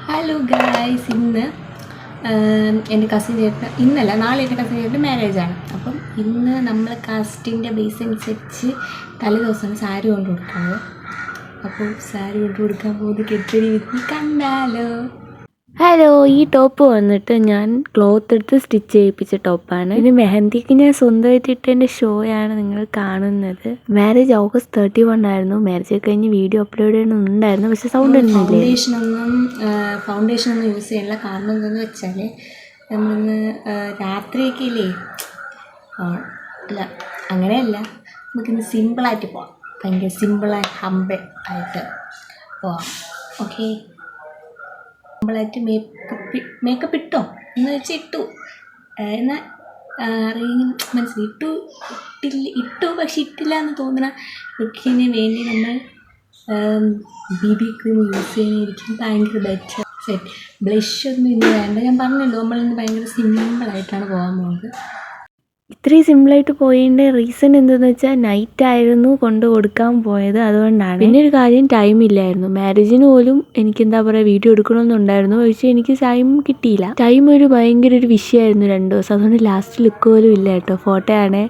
Hello guys, ഇന്ന് എൻ്റെ cousin ചേട്ടൻ ഇന്നല്ല നാളെ എൻ്റെ കസിൻ ചേട്ടൻ മാരേജാണ്. അപ്പം ഇന്ന് നമ്മൾ കാസ്റ്റിൻ്റെ ബേസ് അനുസരിച്ച് തലേ ദിവസം സാരി കൊണ്ട് കൊടുക്കുന്നത്. അപ്പോൾ സാരി കൊണ്ട് കൊടുക്കാൻ പോകുന്നത് കെട്ടടി വിധി കണ്ടാലോ. ഹലോ, ഈ ടോപ്പ് വന്നിട്ട് ഞാൻ ക്ലോത്ത് എടുത്ത് സ്റ്റിച്ച് ചെയ്യിപ്പിച്ച ടോപ്പാണ്. ഇത് മെഹന്തിക്ക് ഞാൻ സ്വന്തമായിട്ട് ഇട്ടതിൻ്റെ ഷോയാണ് നിങ്ങൾ കാണുന്നത്. മാരേജ് August 31 ആയിരുന്നു. മാരേജ് കഴിഞ്ഞ് വീഡിയോ അപ്ലോഡ് ചെയ്യണമെന്നുണ്ടായിരുന്നു, പക്ഷെ സൗണ്ട് ഫൗണ്ടേഷൻ ഒന്നും യൂസ് ചെയ്യാനുള്ള കാരണം എന്താണെന്ന് വെച്ചാൽ നമ്മളിന്ന് രാത്രിയൊക്കെ ഇല്ലേ, അല്ല അങ്ങനെയല്ല, നമുക്കിന്ന് സിമ്പിളായിട്ട് പോവാം. ഭയങ്കര സിമ്പിളായി ഹമ്പിൾ ആയിട്ട് പോവാം. ഓക്കെ, സിമ്പിളായിട്ട് മേക്കപ്പ് ഇട്ടോ എന്ന് വെച്ചാൽ ഇട്ടു എന്നാൽ മനസ്സിലായി ഇട്ടു പക്ഷെ ഇട്ടില്ല എന്ന് തോന്നുന്ന ലുക്കിന് വേണ്ടി നമ്മൾ BB ക്രീം യൂസ് ചെയ്യുന്നതായിരിക്കും ഭയങ്കര ബെറ്റർ. സെറ്റ് ബ്ലഷൊന്നും ഇന്ന് വേണ്ട. ഞാൻ പറഞ്ഞല്ലോ നമ്മളിന്ന് ഭയങ്കര സിമ്പിളായിട്ടാണ് പോകാൻ പോകുന്നത്. ഇത്രയും സിമ്പിളായിട്ട് പോയതിൻ്റെ റീസൺ എന്താണെന്ന് വെച്ചാൽ നൈറ്റ് ആയിരുന്നു കൊണ്ട് കൊടുക്കാൻ പോയത്, അതുകൊണ്ടാണ്. പിന്നെ ഒരു കാര്യം, ടൈം ഇല്ലായിരുന്നു. മാരേജിന് പോലും എനിക്ക് എന്താ പറയുക വീഡിയോ എടുക്കണമെന്നുണ്ടായിരുന്നു, പക്ഷേ എനിക്ക് ടൈം കിട്ടിയില്ല. ടൈം ഭയങ്കര ഒരു വിഷയമായിരുന്നു 2 ദിവസം. അതുകൊണ്ട് ലാസ്റ്റ് ലുക്ക് പോലും ഇല്ല കേട്ടോ. ഫോട്ടോ ആണേ